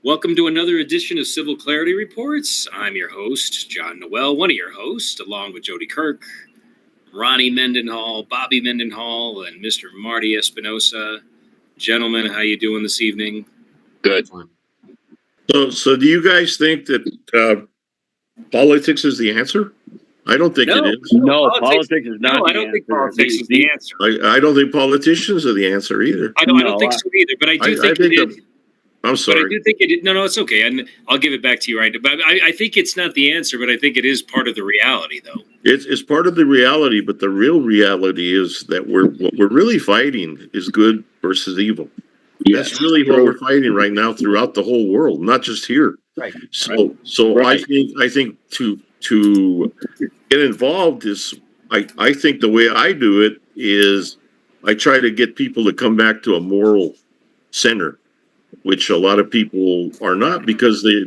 Welcome to another edition of Civil Clarity Reports. I'm your host, John Noel, one of your hosts, along with Jody Kirk, Ronnie Mendenhall, Bobby Mendenhall, and Mr. Marty Espinosa. Gentlemen, how you doing this evening? Good. So do you guys think that politics is the answer? I don't think it is. No, politics is not. No, I don't think politics is the answer. I don't think politicians are the answer either. I don't think so either. But I do think it is. I'm sorry. But I do think it. No, it's okay. And I'll give it back to you, right? But I think it's not the answer, but I think it is part of the reality, though. It's part of the reality, but the real reality is that what we're really fighting is good versus evil. Yes. That's really what we're fighting right now throughout the whole world, not just here. Right. So Right. I think to get involved is I think the way I do it is I try to get people to come back to a moral center, which a lot of people are not because they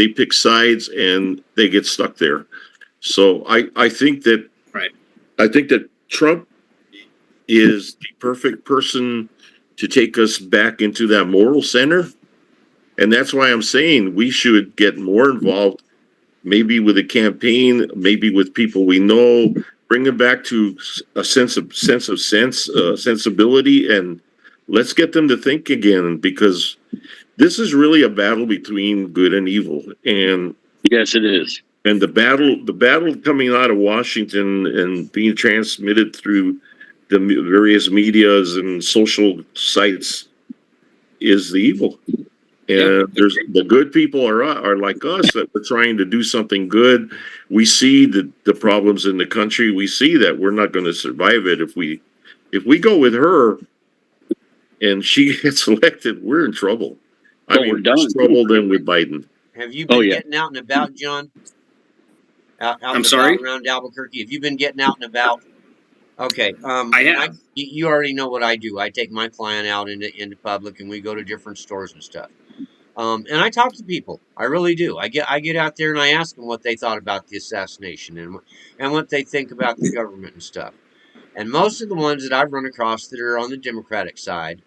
pick sides and they get stuck there. So I think that I think that Trump is the perfect person to take us back into that moral center. And that's why I'm saying we should get more involved, maybe with a campaign, maybe with people we know, bring them back to a sensibility, and let's get them to think again, because this is really a battle between good and evil. And Yes, it is. and the battle coming out of Washington and being transmitted through the various medias and social sites is the evil. And there's the good people are like us, that we're trying to do something good. We see the problems in the country. We see that we're not going to survive it if we go with her and she gets elected. We're in trouble. We're done. Worse trouble than with Biden. Have you been getting out and about, John? I'm sorry? Around Albuquerque. Have you been getting out and about? Okay. I have. You already know what I do. I take my client out into public, and we go to different stores and stuff. And I talk to people. I really do. I get out there and I ask them what they thought about the assassination and what they think about the government and stuff. And most of the ones that I've run across that are on the Democratic side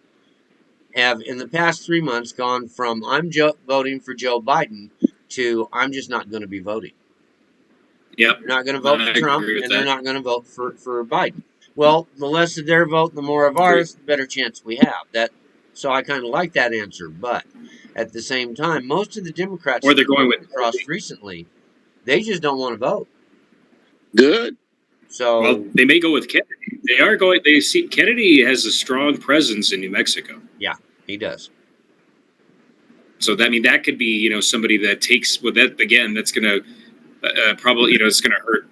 have, in the past 3 months, gone from I'm voting for Joe Biden to I'm just not going to be voting. Yep. They're not going to vote for Trump, and they're not going to vote for Biden. Well, the less of their vote, the more of ours, the better chance we have. So I kind of like that answer, but at the same time, most of the Democrats or they're going with across recently, they just don't want to vote. Good. So they may go with Kennedy. They are going. They see Kennedy has a strong presence in New Mexico. Yeah, he does. So that could be somebody that takes that again. That's going to probably it's going to hurt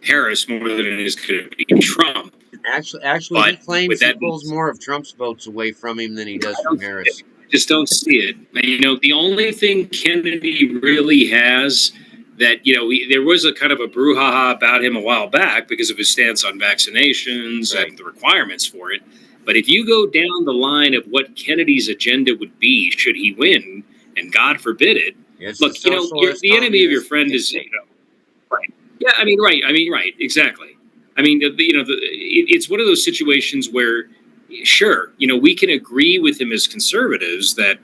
Harris more than it is going to be Trump. Actually, he claims he pulls more of Trump's votes away from him than he does from Harris. I just don't see it. The only thing Kennedy really has that, there was a kind of a brouhaha about him a while back because of his stance on vaccinations and the requirements for it. But if you go down the line of what Kennedy's agenda would be should he win, and God forbid it, look, the enemy of your friend is, right. Yeah, right, exactly. It's one of those situations where, sure, we can agree with him as conservatives that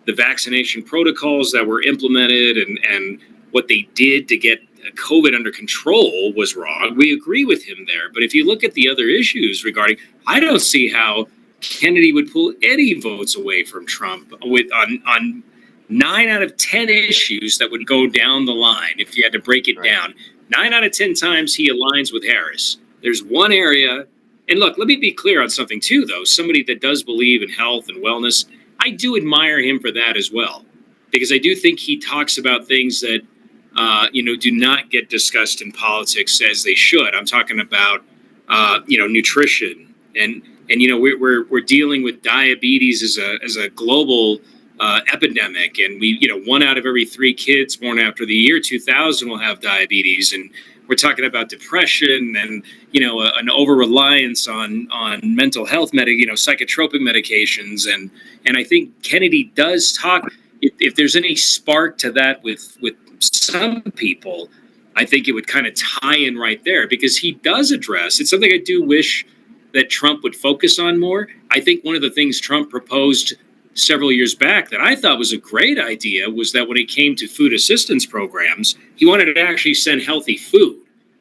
the vaccination protocols that were implemented and what they did to get COVID under control was wrong. We agree with him there. But if you look at the other issues regarding, I don't see how Kennedy would pull any votes away from Trump on 9 out of 10 issues that would go down the line if you had to break it down. 9 out of 10 times he aligns with Harris. There's one area, and look, let me be clear on something too, though. Somebody that does believe in health and wellness, I do admire him for that as well, because I do think he talks about things that, do not get discussed in politics as they should. I'm talking about, nutrition, and we're dealing with diabetes as a global epidemic, and 1 out of every 3 kids born after the year 2000 will have diabetes, and we're talking about depression and an over reliance on mental health psychotropic medications, and I think Kennedy does talk. If there's any spark to that with some people, I think it would kind of tie in right there, because he does address. It's something I do wish that Trump would focus on more. I think one of the things Trump proposed several years back that I thought was a great idea was that when it came to food assistance programs, he wanted to actually send healthy food.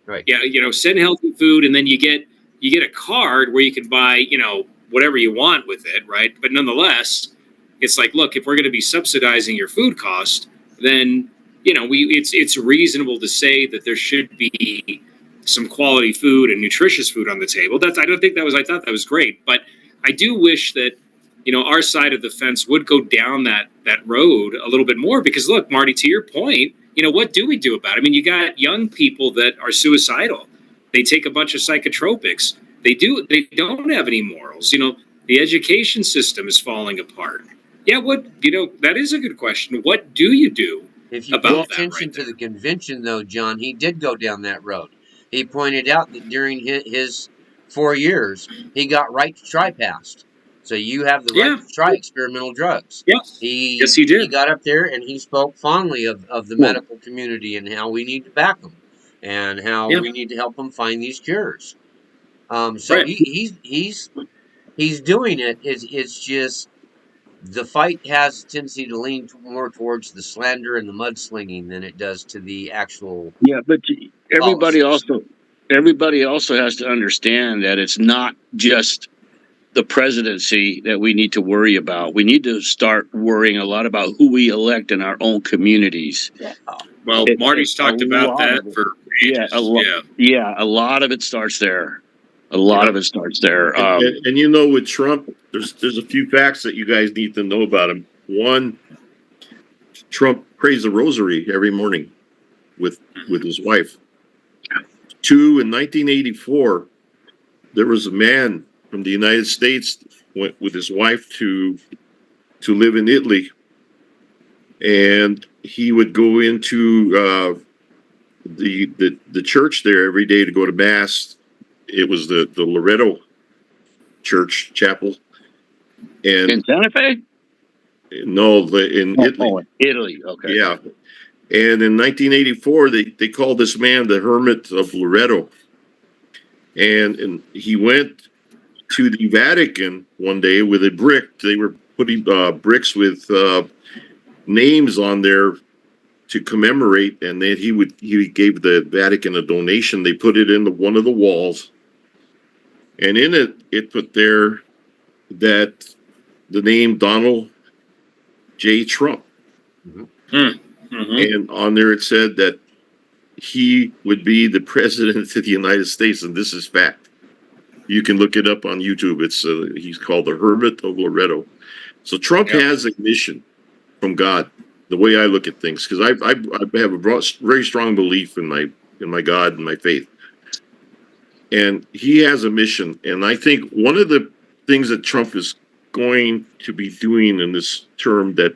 Right. Yeah, send healthy food, and then you get a card where you can buy, whatever you want with it, right? But nonetheless, it's like, look, if we're going to be subsidizing your food cost, then it's reasonable to say that there should be some quality food and nutritious food on the table. I thought that was great, but I do wish that our side of the fence would go down that road a little bit more, because look, Marty, to your point, what do we do about it? I mean, you got young people that are suicidal. They take a bunch of psychotropics. They don't have any morals. The education system is falling apart. Yeah, that is a good question. What do you do? If you pay attention to the convention, though, John, he did go down that road. He pointed out that during his 4 years, he got right to try passed. So you have the right to try experimental drugs. Yes, he did. He got up there and he spoke fondly of the medical community and how we need to back them and how we need to help them find these cures. So he's doing it. It's just the fight has a tendency to lean more towards the slander and the mudslinging than it does to the actual. Yeah, but everybody also has to understand that it's not just the presidency that we need to worry about. We need to start worrying a lot about who we elect in our own communities. Well, Marty's talked about that for ages. A lot of it starts there. And with Trump, there's a few facts that you guys need to know about him. One, Trump prays the rosary every morning with his wife. Two, in 1984, there was a man from the United States went with his wife to live in Italy, and he would go into the church there every day to go to mass. It was the Loretto Church Chapel, and in Santa Fe. No, in Italy. Italy, okay. Yeah, and in 1984, they called this man the Hermit of Loretto, and he went to the Vatican one day with a brick. They were putting bricks with names on there to commemorate, and then he gave the Vatican a donation. They put it into one of the walls, and in it put there that the name Donald J. Trump. And on there it said that he would be the president of the United States, and this is fact. You can look it up on YouTube. It's he's called the Hermit of Loretto. So Trump has a mission from God. The way I look at things, because I have a very strong belief in my God and my faith, and he has a mission. And I think one of the things that Trump is going to be doing in this term that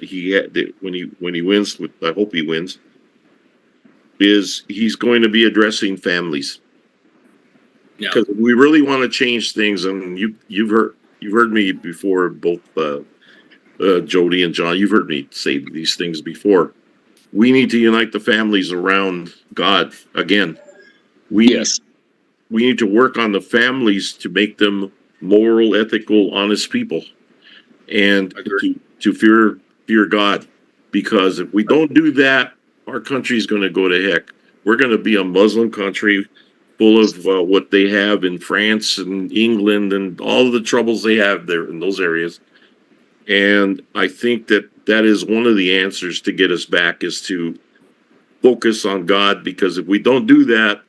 when he wins, I hope he wins, is he's going to be addressing families. Because we really want to change things, and you've heard me before, both Jody and John. You've heard me say these things before. We need to unite the families around God again. We need to work on the families to make them moral, ethical, honest people, and to fear God. Because if we don't do that, our country is going to go to heck. We're going to be a Muslim country, full of what they have in France and England and all of the troubles they have there in those areas. And I think that is one of the answers to get us back, is to focus on God, because if we don't do that,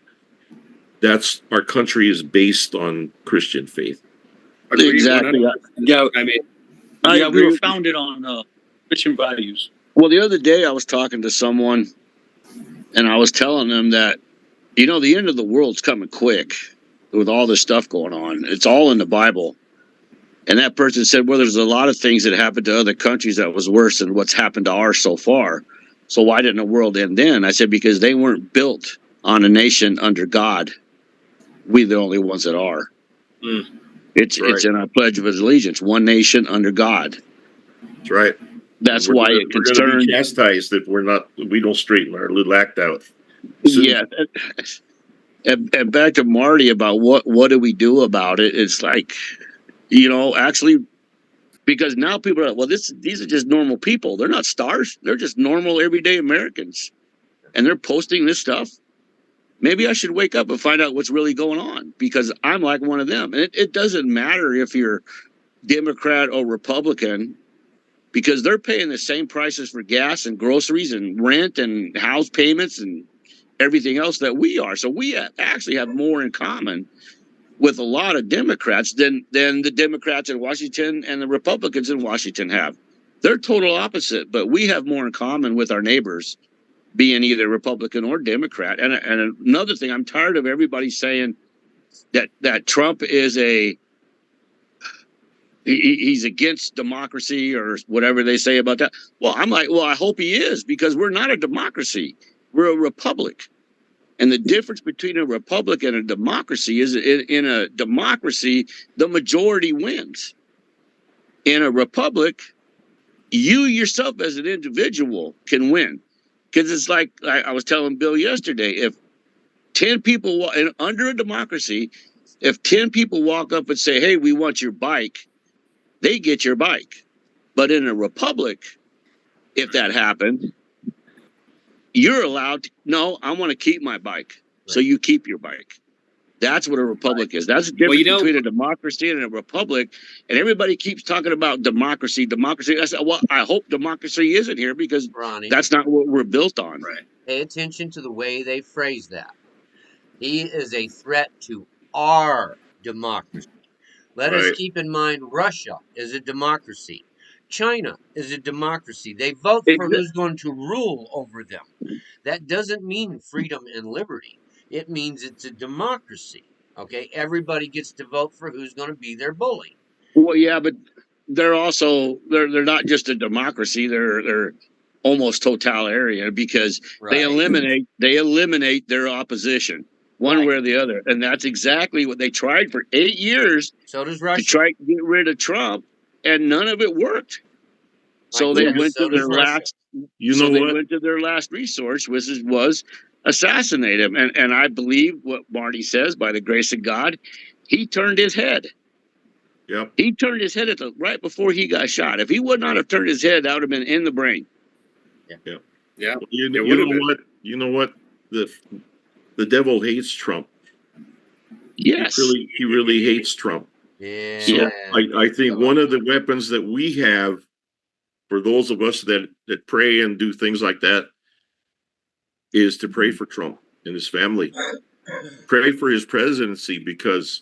our country is based on Christian faith. Exactly. Yeah, we were founded on Christian values. Well, the other day I was talking to someone, and I was telling them that, the end of the world's coming quick with all this stuff going on. It's all in the Bible. And that person said, well, there's a lot of things that happened to other countries that was worse than what's happened to ours so far. So why didn't the world end then? I said, because they weren't built on a nation under God. We're the only ones that are. It's in our Pledge of Allegiance, one nation under God. That's right. That's why it concerns. We're going to be chastised if we don't straighten our little act out. Yeah. And back to Marty about what do we do about it? It's like, actually, Because now people are like, well, these are just normal people. They're not stars. They're just normal, everyday Americans. And they're posting this stuff. Maybe I should wake up and find out what's really going on, because I'm like one of them. And it doesn't matter if you're Democrat or Republican, because they're paying the same prices for gas and groceries and rent and house payments and everything else that we are. So we actually have more in common with a lot of Democrats than the Democrats in Washington and the Republicans in Washington have. They're total opposite, but we have more in common with our neighbors, being either Republican or Democrat. And another thing, I'm tired of everybody saying that Trump is he's against democracy or whatever they say about that. Well, I'm like, well, I hope he is, because we're not a democracy. We're a republic. And the difference between a republic and a democracy is in a democracy, the majority wins. In a republic, you yourself as an individual can win. Because it's like I was telling Bill yesterday, if 10 people under a democracy, if 10 people walk up and say, hey, we want your bike, they get your bike. But in a republic, if that happened, you're allowed to, no, I want to keep my bike. Right. So you keep your bike. That's what a republic is. That's the difference between a democracy and a republic. And everybody keeps talking about democracy. I said, well, I hope democracy isn't here, because Ronnie, that's not what we're built on. Right. Pay attention to the way they phrase that. He is a threat to our democracy. Let us keep in mind Russia is a democracy. China is a democracy. They vote for who's going to rule over them. That doesn't mean freedom and liberty. It means it's a democracy. Okay, everybody gets to vote for who's going to be their bully. Well, yeah, but they're also they're not just a democracy. They're almost totalitarian, because they eliminate their opposition one way or the other, and that's exactly what they tried for 8 years. So does Russia. To try to get rid of Trump, and none of it worked. So they went to their last. Went to their last resource, which was assassinate him. And I believe what Marty says, by the grace of God, he turned his head. Yep. He turned his head right before he got shot. If he would not have turned his head, that would have been in the brain. Yeah. Yeah. Well, you know what? The devil hates Trump. Yes. He really hates Trump. Yeah. So I think one of the weapons that we have, for those of us that pray and do things like that, is to pray for Trump and his family. Pray for his presidency, because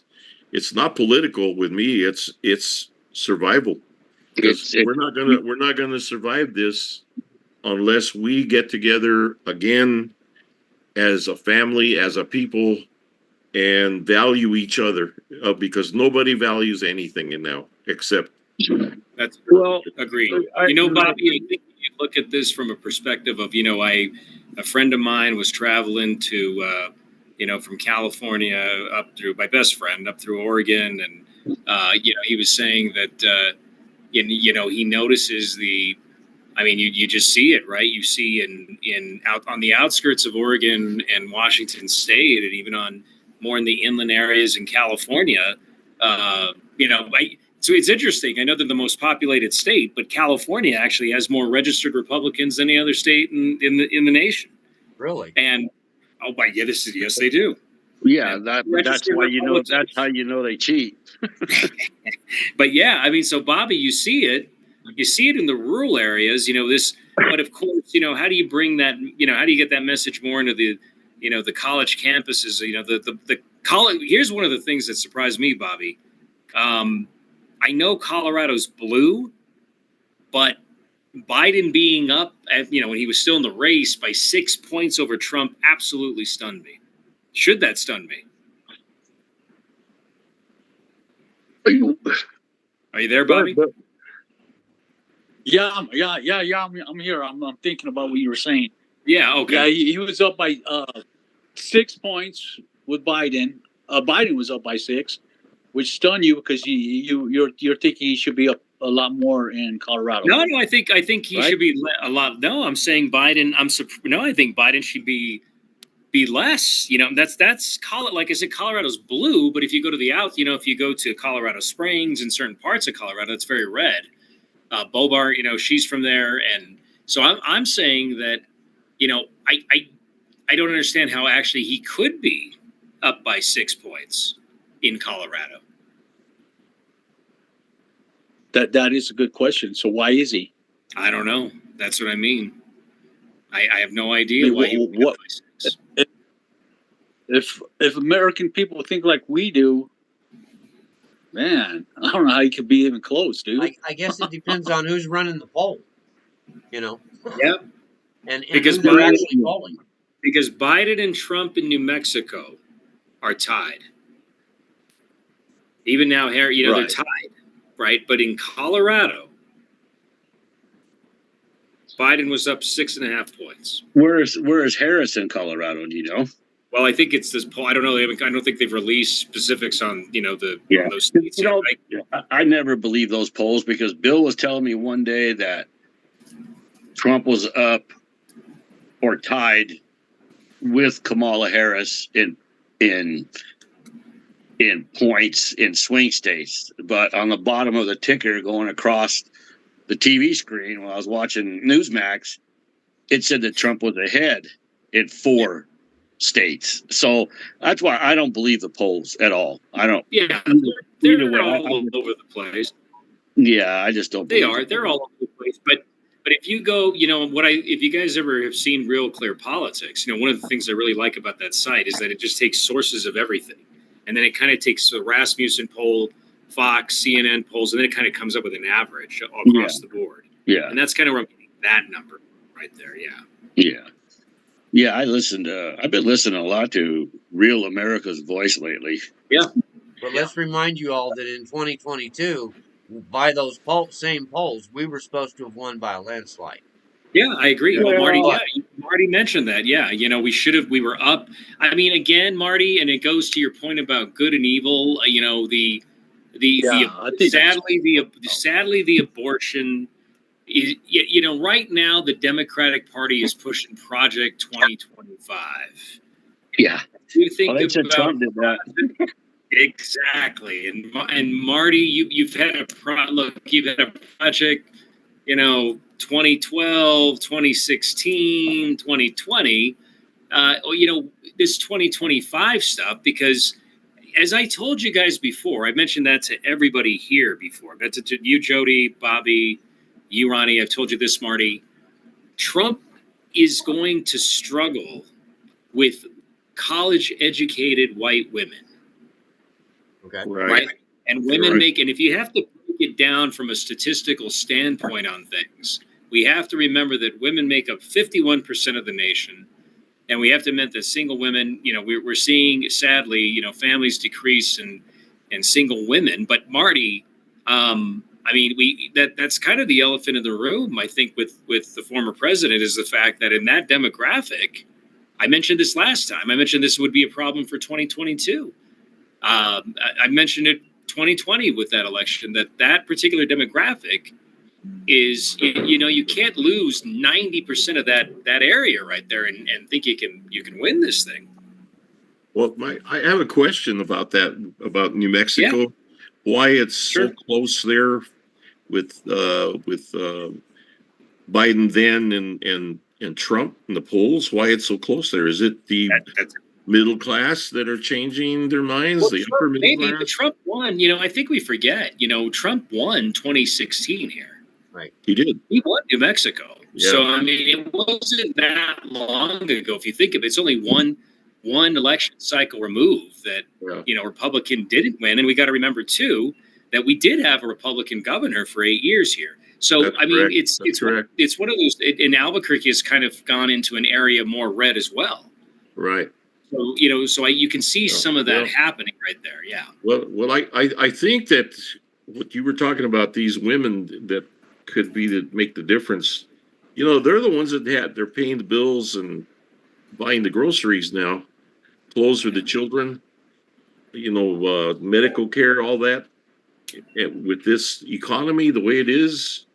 it's not political with me. It's survival. Because we're not gonna survive this unless we get together again as a family, as a people, and value each other. Because nobody values anything now except. That's agreed. Bobby, I think you look at this from a perspective of, a friend of mine was traveling to, from California up through, my best friend, up through Oregon. And, he was saying that, he notices you just see it, right? You see in out on the outskirts of Oregon and Washington State, and even on more in the inland areas in California, so it's interesting. I know they're the most populated state, but California actually has more registered Republicans than any other state in the nation. Really? And yes, they do. Yeah, that's why that's how they cheat. But yeah, so Bobby, you see it in the rural areas. But of course, how do you bring that? How do you get that message more into the the college campuses? The college. Here's one of the things that surprised me, Bobby. I know Colorado's blue, but Biden being up at, when he was still in the race by 6 points over Trump absolutely stunned me. Should that stun me? Are you there, Bobby? Yeah, I'm here. I'm thinking about what you were saying. Yeah, okay. Yeah, he was up by 6 points with Biden. Biden was up by 6. Which stunned you because you're thinking he should be up a lot more in Colorado. No, I think he should be a lot. No, I'm saying Biden. I think Biden should be be less. You know, that's like I said, Colorado's blue, but if you go to the out, you know, if you go to Colorado Springs and certain parts of Colorado, it's very red. Bobart, you know, she's from there, and so I'm saying that, you know, I don't understand how actually he could be up by 6 points in Colorado. That is a good question. So why is he? I don't know. That's what I mean. I have no idea why he would be up by 6. If American people think like we do, man, I don't know how you could be even close, dude. I guess it depends on who's running the poll, you know. Yeah. and Because who they're Biden- actually polling. Because Biden and Trump in New Mexico are tied. Even now, Harry, you know, Right. they're tied, right? But in Colorado, Biden was up 6.5 points. Where is Harris in Colorado? Do you know? Well, I think it's this poll. I don't know. I don't think they've released specifics on, you know, Yeah. on those states You know, yet. I never believe those polls because Bill was telling me one day that Trump was up or tied with Kamala Harris in points in swing states, but on the bottom of the ticker going across the TV screen while I was watching Newsmax, it said that Trump was ahead in 4 states. So that's why I don't believe the polls at all. I don't. Yeah, Either they're way, all over the place. Yeah, I just don't. They believe are. it. They're all over the place. But if you go, you know, if you guys ever have seen Real Clear Politics, you know, one of the things I really like about that site is that it just takes sources of everything, and then it kind of takes the Rasmussen poll, Fox, CNN polls, and then it kind of comes up with an average across the board. Yeah, And that's kind of where I'm getting that number right there. Yeah. Yeah. I've been listening a lot to Real America's Voice lately. Yeah. But let's remind you all that in 2022, by those same polls, we were supposed to have won by a landslide. Yeah, I agree. Yeah. Well, Marty mentioned that. Yeah, you know, we were up. I mean, again, Marty, and it goes to your point about good and evil. You know, sadly the abortion is, you know, right now the Democratic Party is pushing Project 2025. Yeah. You think They said about Trump did that. exactly, and Marty, you've had a project, you know, 2012, 2016, 2020, you know, this 2025 stuff, because as I told you guys before, I mentioned that to everybody here before. That's to you, Jody, Bobby, you, Ronnie. I've told you this, Marty. Trump is going to struggle with college-educated white women. Okay. Right? And women make, and if you have to break it down from a statistical standpoint on things, we have to remember that women make up 51% of the nation. And we have to admit that single women, you know, we're seeing, sadly, you know, families decrease and single women. But Marty, I mean, that's kind of the elephant in the room, I think, with the former president, is the fact that in that demographic, I mentioned this last time, I mentioned this would be a problem for 2022. I mentioned it 2020 with that election, that particular demographic is, you know, you can't lose 90% of that area right there and think you can win this thing. Well, I have a question about that, about New Mexico. Yeah. Why it's Sure. so close there with Biden then and Trump in the polls? Why it's so close there? Is it the middle class that are changing their minds? Well, the Trump, upper middle maybe, class? but Trump won. You know, I think we forget. You know, Trump won 2016 here. Right. He did. He won New Mexico. Yeah. So I mean, it wasn't that long ago. If you think of it, it's only one election cycle removed that you know, Republican didn't win. And we got to remember too that we did have a Republican governor for 8 years here. So That's I mean, correct. it's one of those. In Albuquerque has kind of gone into an area more red as well. Right. So you know, you can see some of that happening right there. Yeah. Well, I think that what you were talking about, these women that could be to make the difference. You know, they're the ones they're paying the bills and buying the groceries now, clothes for the children, you know, medical care, all that. And with this economy the way it is,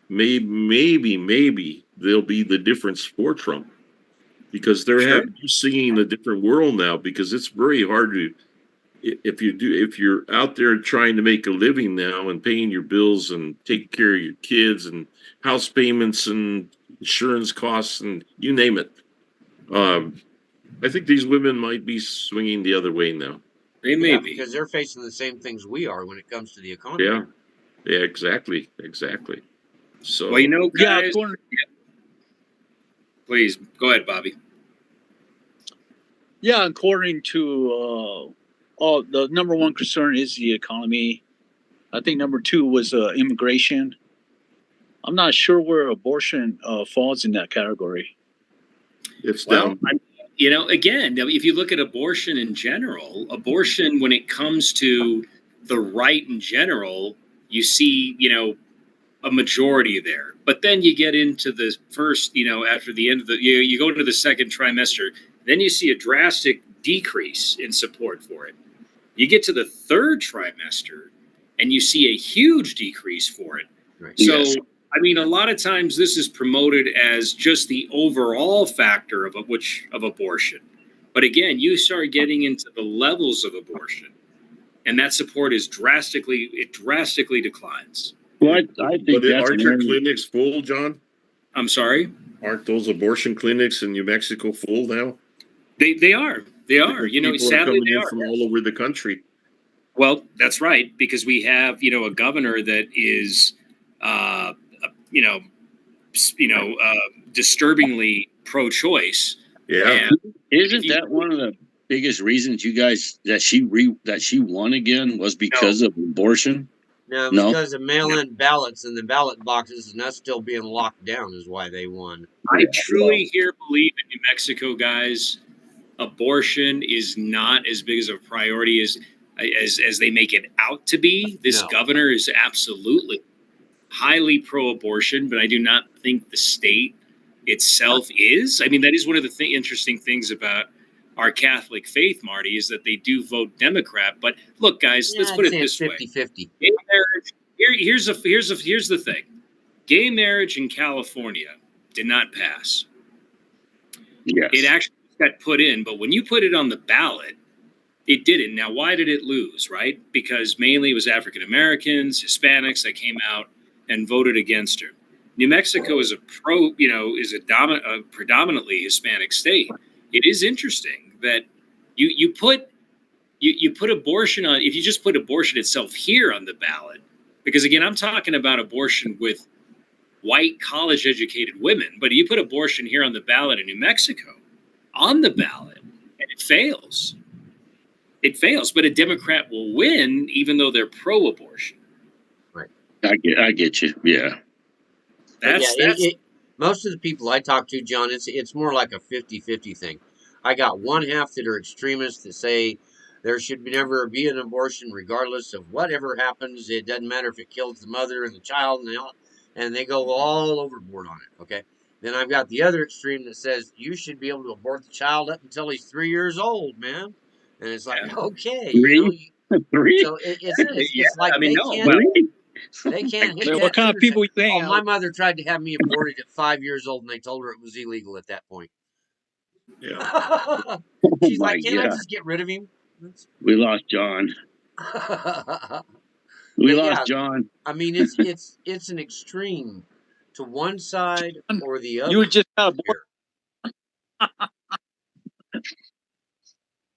maybe they'll be the difference for Trump. because they're Sure. seeing a different world now, because it's very hard to, if you're out there trying to make a living now and paying your bills and taking care of your kids and house payments and insurance costs and you name it. I think these women might be swinging the other way now. They may Yeah, be. because they're facing the same things we are when it comes to the economy. Yeah. Yeah, exactly. So, Well, you know, Yeah, guys, according, please go ahead, Bobby. yeah, according to the number one concern is the economy. I think number two was immigration. I'm not sure where abortion falls in that category. it's Well, down. you know, again, if you look at abortion in general, abortion, when it comes to the right in general, you see, you know, a majority there. But then you get into the first, you know, after the end of the, you go into the second trimester, then you see a drastic decrease in support for it. You get to the third trimester and you see a huge decrease for it. Right. So, Yes. I mean, a lot of times this is promoted as just the overall factor of abortion. But again, you start getting into the levels of abortion, and that support is drastically declines. Well, I think But that's aren't an your area. clinics full, John? I'm sorry. Aren't those abortion clinics in New Mexico full now? They are. They are. Because You know, people are sadly coming they in are. from all over the country. Well, that's right, because we have, you know, a governor that is, you know, disturbingly pro-choice. Yeah. And Isn't you- that one of the biggest reasons you guys that she won again was because of abortion? No, it was No. because of mail-in ballots and the ballot boxes and us still being locked down is why they won. I truly here believe in New Mexico, guys, abortion is not as big as a priority as they make it out to be. This No. governor is absolutely highly pro-abortion, but I do not think the state itself is. I mean, that is one of the interesting things about our Catholic faith, Marty, is that they do vote Democrat. But look, guys, let's put it this way: 50-50. gay marriage. Here's the thing: gay marriage in California did not pass. Yes. It actually got put in, but when you put it on the ballot, it didn't. Now, why did it lose? Right? Because mainly it was African Americans, Hispanics that came out and voted against her. New Mexico is a predominantly Hispanic state. It is interesting that you put abortion on. If you just put abortion itself here on the ballot, because again, I'm talking about abortion with white college educated women, but you put abortion here on the ballot in New Mexico, on the ballot, and it fails. It fails, but a Democrat will win even though they're pro-abortion. I get you. Yeah. That's Most of the people I talk to, John, it's more like a 50-50 thing. I got one half that are extremists that say there should never be an abortion regardless of whatever happens. It doesn't matter if it kills the mother and the child, and they go all overboard on it. Okay. Then I've got the other extreme that says you should be able to abort the child up until he's 3 years old, man. And it's like, okay, Three? Three? so it's like I mean, they no, can't. well, They can't hit Man, that what kind of under- people you hang Oh, out my with? mother tried to have me aborted at 5 years old, and they told her it was illegal at that point. Yeah. She's my like, "Can't I God. just get rid of him?" We lost John. But We yeah, lost John. I mean, it's an extreme to one side or the other. You would just got aborted. here.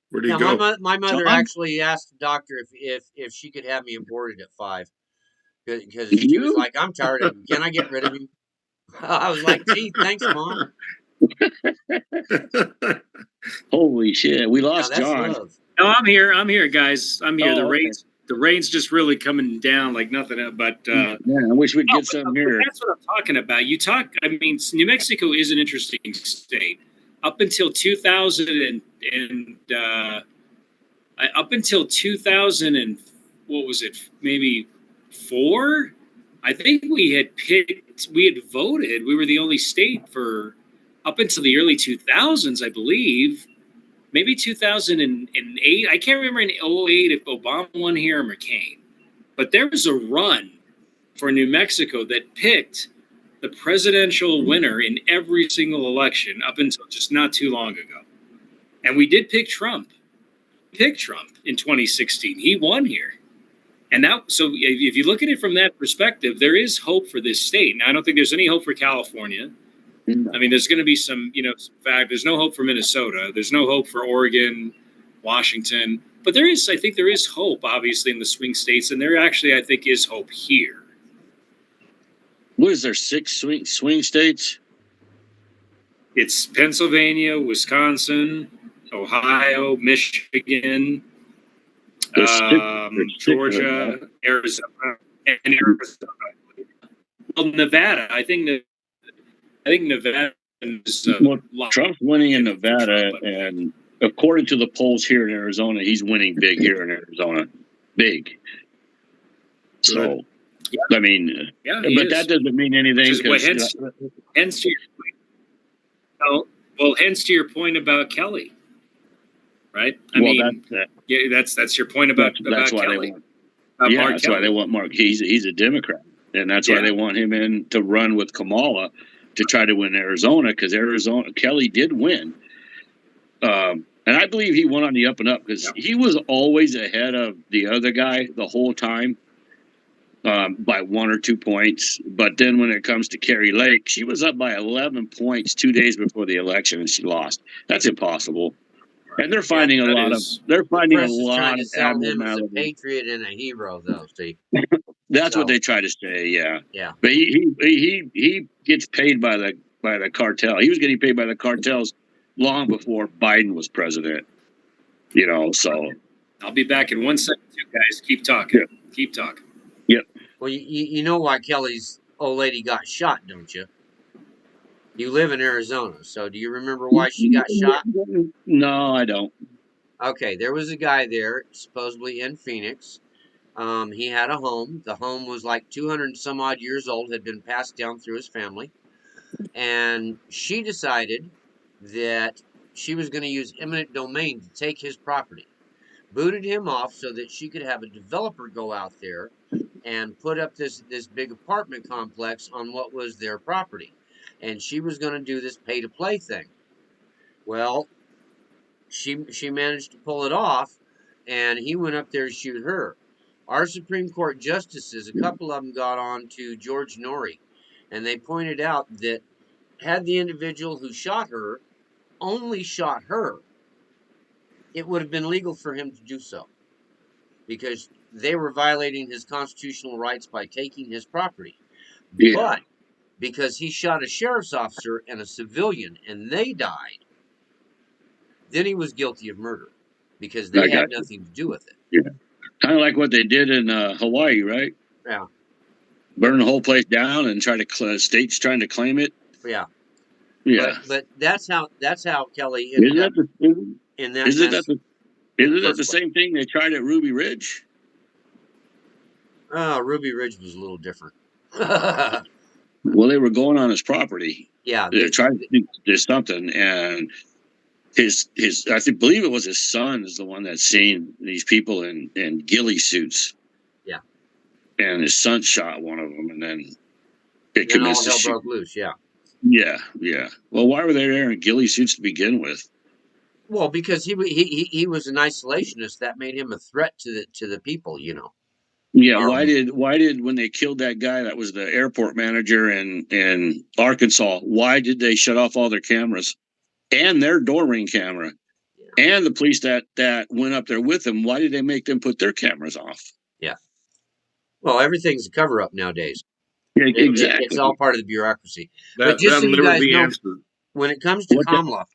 Where'd he Yeah, go? my mother John? actually asked the doctor if she could have me aborted at 5 because she was You? like, "I'm tired of him. Can I get rid of him?" I was like, "Gee, thanks, Mom." Holy shit. We Now lost that's John. love. no, I'm here, guys. I'm here. Oh, okay. The rain's just really coming down like nothing. But Yeah, I wish we'd no, get some here. that's what I'm talking about. I mean, New Mexico is an interesting state. Up until 2000 up until 2000 and what was it? Maybe 4. I think we had voted. We were the only state for up until the early 2000s, I believe. Maybe 2008. I can't remember in 2008 if Obama won here or McCain. But there was a run for New Mexico that picked the presidential winner in every single election up until just not too long ago. And we did pick Trump. In 2016. He won here. And so if you look at it from that perspective, there is hope for this state. Now, I don't think there's any hope for California. I mean, there's going to be some there's no hope for Minnesota. There's no hope for Oregon, Washington. But I think there is hope, obviously, in the swing states. And there actually, I think, is hope here. What is there, 6 swing states? It's Pennsylvania, Wisconsin, Ohio, Michigan, Georgia, Arizona, and Arizona. Well, Nevada. I think Nevada is Trump's winning in Nevada, and according to the polls here in Arizona, he's winning big here in Arizona. Big. So, yeah. I mean, but that doesn't mean anything. Hence to your point. Well, hence to your point about Kelly. Right? That's your point about Kelly. That's why they want Mark. He's a Democrat, and that's why they want him in to run with Kamala to try to win Arizona, because Kelly did win, and I believe he won on the up and up because he was always ahead of the other guy the whole time by 1 or 2 points. But then when it comes to Carrie Lake, she was up by 11 points 2 days before the election, and she lost. That's impossible. And they're finding a lot of trying to sell him as a patriot and a hero, though. See, that's what they try to say. Yeah. Yeah. But he gets paid by the cartel. He was getting paid by the cartels long before Biden was president. So I'll be back in 1 second, you guys. Keep talking. Yeah. Keep talking. Yep. Well, you know why Kelly's old lady got shot, don't you? You live in Arizona, so do you remember why she got shot? No, I don't. Okay, there was a guy there, supposedly in Phoenix. He had a home. The home was like 200 and some odd years old, had been passed down through his family. And she decided that she was going to use eminent domain to take his property. Booted him off so that she could have a developer go out there and put up this big apartment complex on what was their property. And she was going to do this pay-to-play thing. Well, she managed to pull it off, and he went up there to shoot her. Our Supreme Court justices, a couple of them got on to George Norrie, and they pointed out that had the individual who shot her only shot her, it would have been legal for him to do so, because they were violating his constitutional rights by taking his property. Yeah. But because he shot a sheriff's officer and a civilian and they died, then he was guilty of murder because they had nothing to do with it. Yeah. Kind of like what they did in Hawaii, right? Yeah. Burn the whole place down and states trying to claim it. Yeah. Yeah. But that's how Kelly ended up in that. Isn't that the same thing they tried at Ruby Ridge? Ruby Ridge was a little different. Well, they were going on his property. Yeah. They tried to do something, and his I believe it was his son is the one that's seen these people in ghillie suits. Yeah. And his son shot one of them, and then all hell broke loose. Yeah. Yeah, yeah. Well, why were they there in ghillie suits to begin with? Well, because he was an isolationist. That made him a threat to the people. Yeah. Why did when they killed that guy that was the airport manager in Arkansas? Why did they shut off all their cameras and their door ring camera and the police that went up there with them? Why did they make them put their cameras off? Yeah. Well, everything's a cover up nowadays. Yeah, exactly. It's all part of the bureaucracy. But just so you guys know, when it comes to Kamala,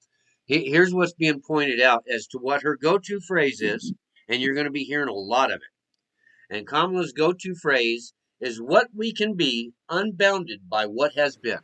here's what's being pointed out as to what her go-to phrase is, and you're going to be hearing a lot of it. And Kamala's go-to phrase is what we can be, unbounded by what has been.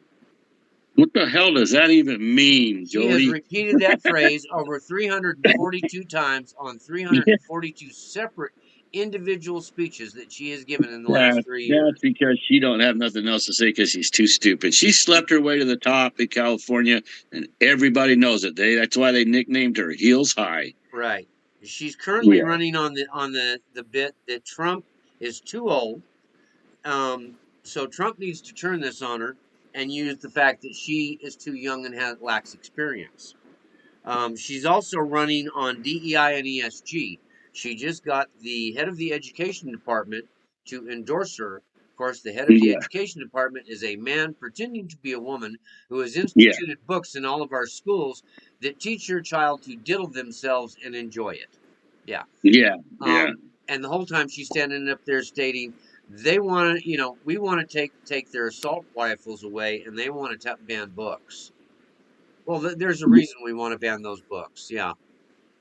What the hell does that even mean, Jody? She has repeated that phrase over 342 times on 342 separate individual speeches that she has given in the last 3 years. That's because she don't have nothing else to say because she's too stupid. She slept her way to the top in California, and everybody knows it. That's why they nicknamed her Heels High. Right. She's currently running on the bit that Trump is too old. So Trump needs to turn this on her and use the fact that she is too young and lacks experience. She's also running on DEI and ESG. She just got the head of the education department to endorse her. Of course, the head of the Yeah. education department is a man pretending to be a woman who has Yeah. instituted books in all of our schools that teach your child to diddle themselves and enjoy it. Yeah. Yeah. Yeah. And the whole time she's standing up there stating they want to, we want to take their assault rifles away, and they want to ban books. Well, there's a reason we want to ban those books. Yeah.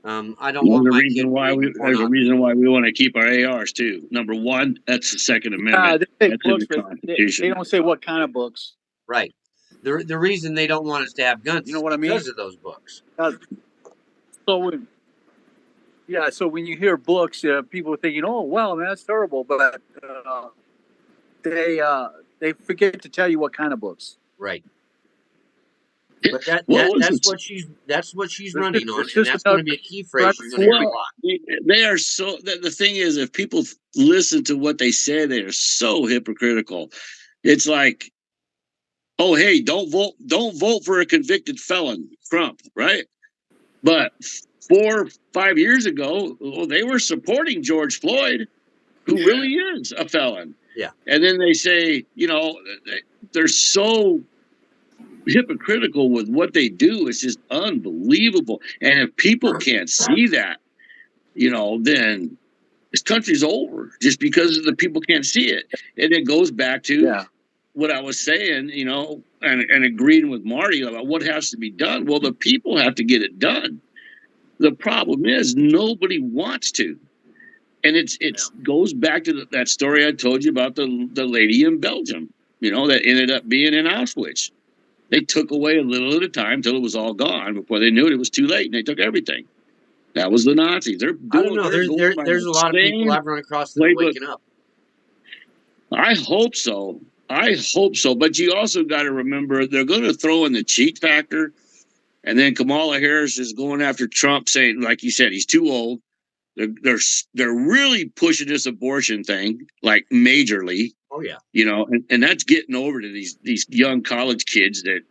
I don't want my kid reading There's a pornography. reason why we want to keep our ARs too. Number one, that's the Second Amendment. They say That's in books, the but Constitution. they don't say what kind of books. Right. The reason they don't want us to have guns You know what I mean? because of those books. So when you hear books, people are thinking, "Oh, wow, man, that's terrible," but they forget to tell you what kind of books. Right. But that's what she's running on, and that's going to be a key phrase you're going to hear a lot. They are so. The thing is, if people listen to what they say, they are so hypocritical. It's like, oh, hey, don't vote for a convicted felon, Trump, right? But 4 or 5 years ago, they were supporting George Floyd, who really is a felon. Yeah. And then they say, they're so hypocritical with what they do. It's just unbelievable. And if people can't see that, then this country's over just because the people can't see it. And it goes back to what I was saying, and agreeing with Marty about what has to be done. Well, the people have to get it done. The problem is nobody wants to. And it goes back to that story I told you about the lady in Belgium, that ended up being in Auschwitz. They took away a little at a time until it was all gone. Before they knew it, it was too late, and they took everything. That was the Nazis. I don't know. There's a lot of people I've run across that are waking up. I hope so. But you also got to remember they're going to throw in the cheat factor, and then Kamala Harris is going after Trump, saying, like you said, he's too old. They're really pushing this abortion thing like majorly. Oh yeah. And that's getting over to these young college kids that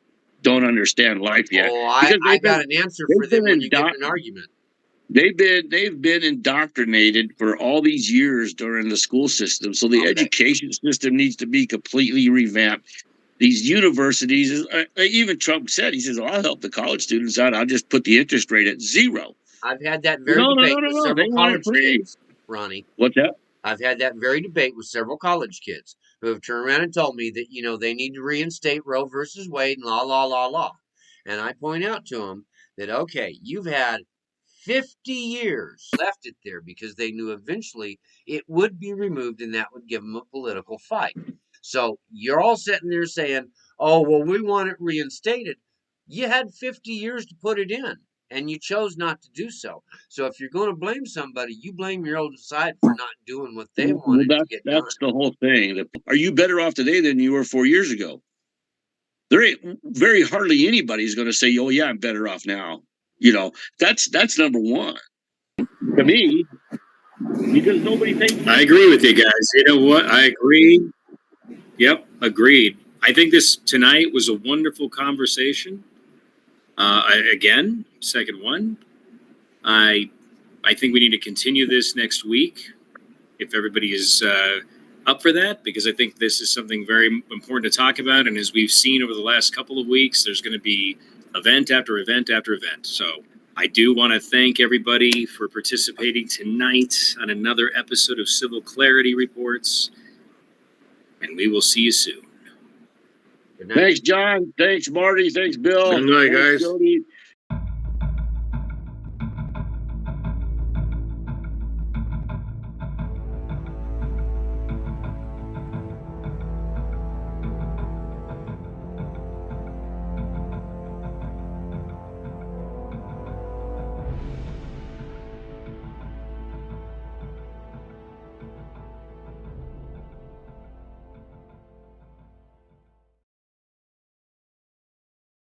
don't understand life yet. Oh, I got an answer for them when you get in an argument. They've been indoctrinated for all these years during the school system. So the education system needs to be completely revamped. These universities, even Trump said, he says, I'll help the college students out. I'll just put the interest rate at 0. I've had that very debate with several college kids, Ronnie. What's that? I've had that very debate with several college kids who have turned around and told me that, they need to reinstate Roe versus Wade and la. And I point out to them that, okay, you've had 50 years left it there because they knew eventually it would be removed and that would give them a political fight. So you're all sitting there saying, oh, well, we want it reinstated. You had 50 years to put it in, and you chose not to do so. So if you're going to blame somebody, you blame your own side for not doing what they wanted to get done. That's the whole thing. Are you better off today than you were 4 years ago? There ain't very hardly anybody's going to say, oh, yeah, I'm better off now. That's number one to me, because nobody thinks. I agree with you guys. You know what? I agree. Yep, agreed. I think this tonight was a wonderful conversation. Again, second one. I think we need to continue this next week if everybody is up for that, because I think this is something very important to talk about. And as we've seen over the last couple of weeks, there's going to be event after event after event. So I do want to thank everybody for participating tonight on another episode of Civil Clarity Reports. And we will see you soon. Thanks, John. Thanks, Marty. Thanks, Bill. Good night, Thanks, guys. Jody.